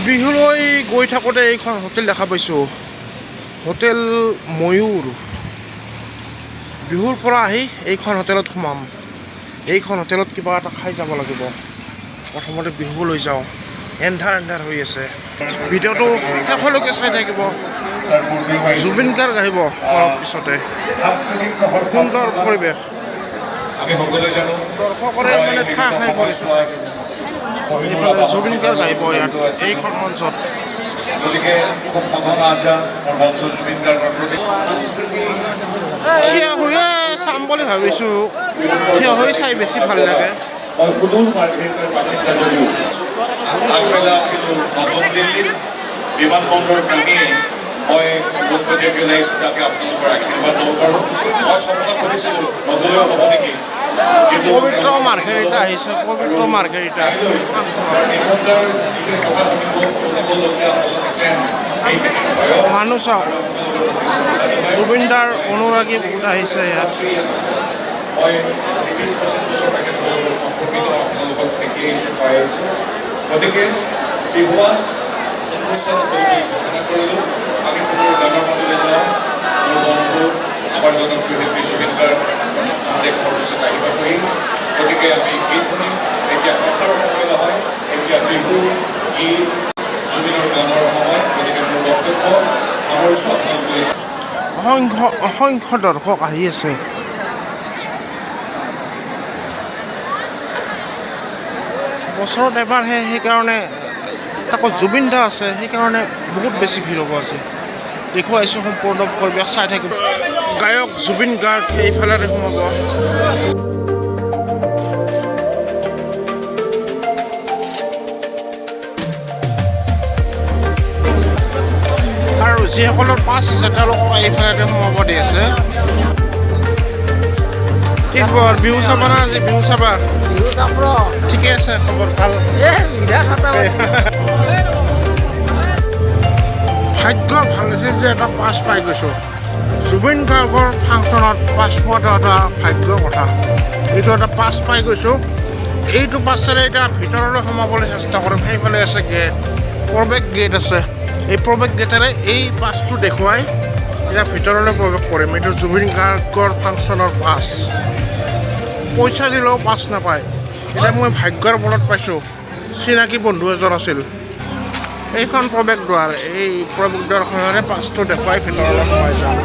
বিহুলৈ গৈ থাকোঁতে এইখন হোটেল দেখা পাইছোঁ, হোটেল ময়ূৰ। বিহুৰ পৰা আহি এইখন হোটেলত সোমাম। এইখন হোটেলত কিবা এটা খাই যাব লাগিব। প্ৰথমতে বিহুলৈ যাওঁ। এন্ধাৰ হৈ আছে। ভিডিঅ'টো শেষলৈকে চাই থাকিব। জুবিন গাৰ্গ আহিব অলপ পিছতে। সুন্দৰ পৰিৱেশ। আমি সকলোৱে জানো দৰ্শকৰে মানে ঠাহ খাই পৰিছে। জুবিন গাৰ্গ আহিব ইয়াত এইখন মঞ্চত। গতিকে খুব সঘনা আজ্ঞা মোৰ বন্ধু জুবিন গাৰ্গৰ প্ৰতি থিয় হৈয়ে চাম বুলি ভাবিছোঁ। থিয় হৈ চাই বেছি ভাল লাগে। মই সুদূৰ মাৰ্ঘেৰিটাৰ বাসিন্দা যদিও আগবেলা আছিলোঁ নতুন দিল্লীত। বিমানবন্দৰত নামিয়ে মই পোনপটীয়াকৈ ওলাইছোঁ তাকে আপোনালোকৰ আশীৰ্বাদ ল'ব পাৰোঁ। মই স্বপ্ন কৰিছিলোঁ নগলেও হ'ব নেকি, কিন্তু পবিত্ৰ মাৰ্ঘেৰিটা আহিছে। পবিত্ৰ মাৰ্ঘেৰিটা নিবন্ধাৰ যিখিনি কথা শুনিবলগীয়া হ'লহেঁতেন সেইখিনি ভয়ৰ মানুহ চাওক, জুবিনদাৰ অনুৰাগী বহুত আহিছে ইয়াত। মই 20-25 বছৰ তেখেতসকলৰ লগত সম্পৰ্কিত, আপোনালোকক দেখি আহিছোঁ, পাই আহিছোঁ। গতিকে বিহুৱান উন্মোচন হ'ল বুলি ঘোষণা কৰিলোঁ। আমি পুনৰ গানৰ মাজলৈ যাওঁ। মোৰ বন্ধু আমাৰ জনপ্ৰিয় শিল্পী জুবিন গাৰ্গ সন্দেহৰ পিছত আহি পাবহি। গতিকে আমি গীত শুনিম। এতিয়া কথাৰ সময় নহয়, এতিয়া বিহু গীত জুবিনৰ গানৰ সময়। গতিকে মোৰ বক্তব্য সামৰিছোঁ। আপোনালোকে অসংখ্য দৰ্শক আহি আছে। বছৰত এবাৰহে, সেইকাৰণে আকৌ জুবিন দা আছে, সেইকাৰণে বহুত বেছি ভিৰ হ'ব আজি। দেখুৱাইছোঁ সম্পূৰ্ণ পৰিৱেশ চাই থাকিব। গায়ক জুবিন গাৰ্গ এইফালে সোমাব। আৰু যিসকলৰ পাছ আছে তেওঁলোকক এইফালে সোমাব দি আছে। কি খবৰ? বিহু চাবা না আজি? বিহু চাবা? ঠিকে আছে, খবৰ ভাল। ভাগ্য ভাল হৈছে যে এটা পাছ পাই গৈছোঁ। জুবিন গাৰ্গৰ ফাংচনত পাছ পোৱাটো এটা ভাগ্যৰ কথা। এইটো এটা পাছ পাই গৈছোঁ। এইটো পাছেৰে এতিয়া ভিতৰলৈ সোমাবলৈ চেষ্টা কৰিম। সেইফালে আছে গেট, প্ৰৱেশ গেট আছে। এই প্ৰৱেশ গেটেৰে এই পাছটো দেখুৱাই এতিয়া ভিতৰলৈ প্ৰৱেশ কৰিম। এইটো জুবিন গাৰ্গৰ ফাংচনৰ পাছ। পইচা দিলেও পাছ নাপায়। এতিয়া মই ভাগ্যৰ বলত পাইছোঁ। চিনাকি বন্ধু এজন আছিল। এইখন প্ৰৱেশ দ্বাৰ, এই প্ৰৱেশ দ্বাৰখনেৰে পাছটো দেখুৱাই ভিতৰলৈ সোমাই যাওঁ।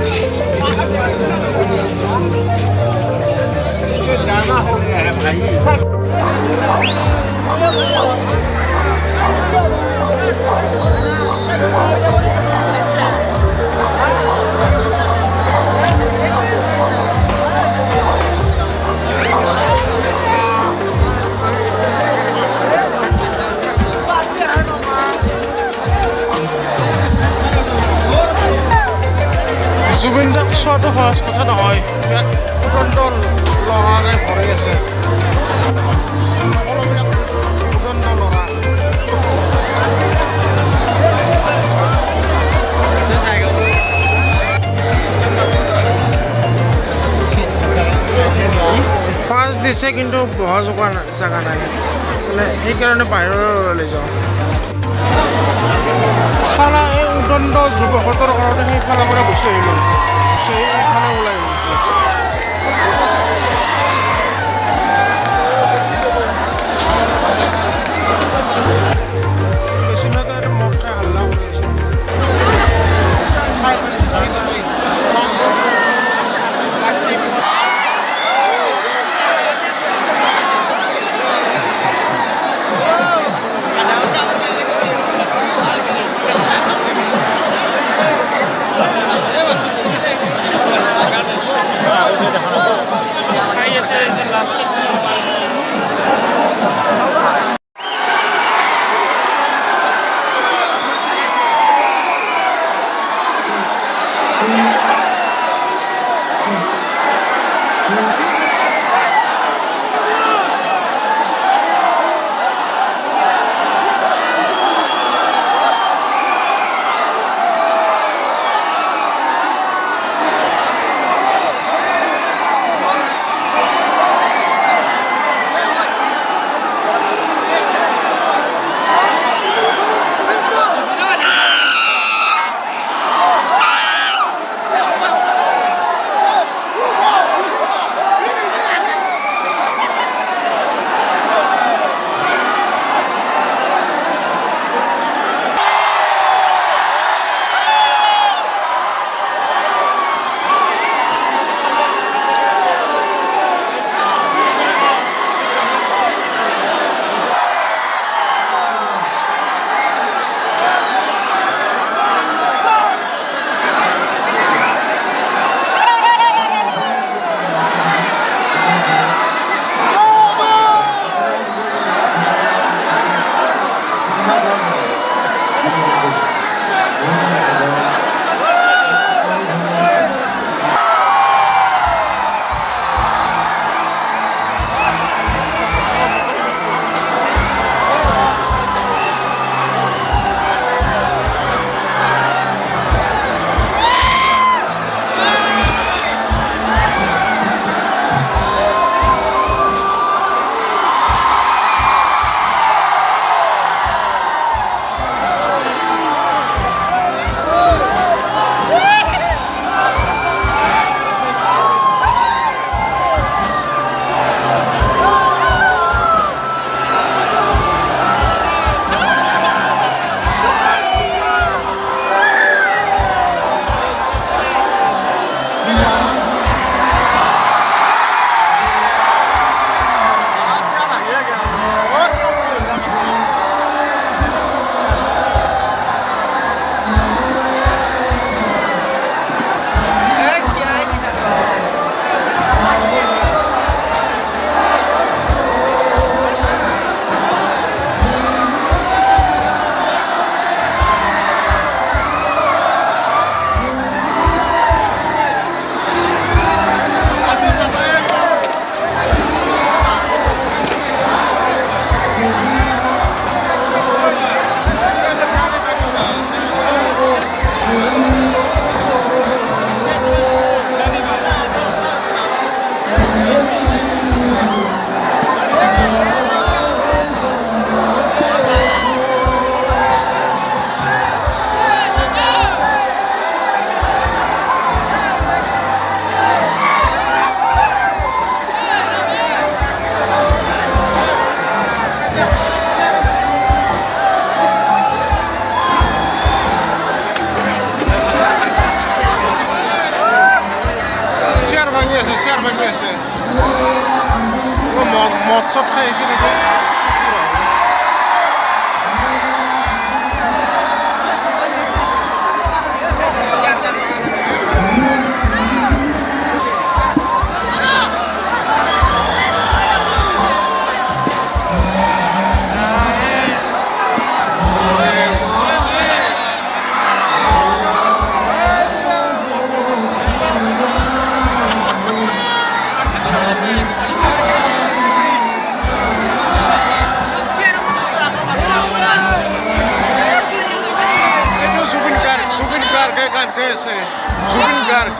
জুবিন দাক চোৱাটো সহজ কথা নহয়। ইয়াত উদণ্ড ল'ৰাৰে ভৰি আছে। সকলোবিলাক উদণ্ড ল'ৰা। পাছ দিছে কিন্তু বহা যোৱা জেগা নাই, মানে সেইকাৰণে বাহিৰলৈ যাওঁ। চালা এই উদণ্ড যুৱকহঁতৰ কাৰণে সেইফালে পৰা গুচি আহিলোঁ। এইফালে ওলাই আহিছোঁ। বেছিভাগে মদ খাই হাল্লা কৰি আছে। আছে জুবিন গাৰ্গ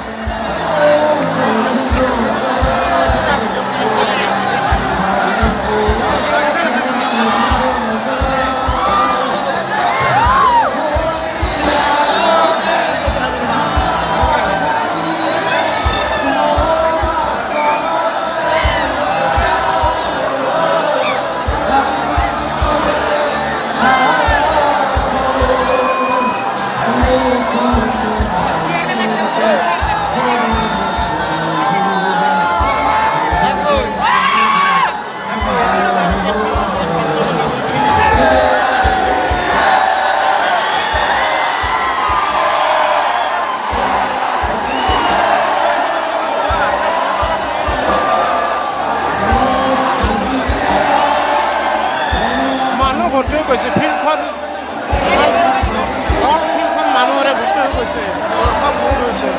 ভৰ্তি হৈ গৈছে ফিল্ডখন মানুহৰে ভৰ্তি হৈ গৈছে দৰ্শক ভৰ্তি হৈছে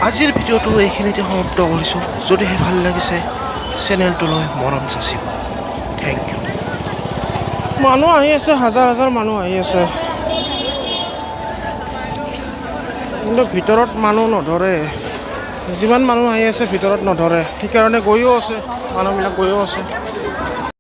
আজিৰ ভিডিঅ'টো এইখিনিতে সমাপ্ত কৰিছোঁ যদিহে ভাল লাগিছে চেনেলটোলৈ মৰম যাচিব থেংক ইউ মানুহ আহি আছে হাজাৰ হাজাৰ মানুহ আহি আছে কিন্তু ভিতৰত মানুহ নধৰে যিমান মানুহ আহি আছে ভিতৰত নধৰে সেইকাৰণে গৈও আছে মানুহবিলাক গৈও আছে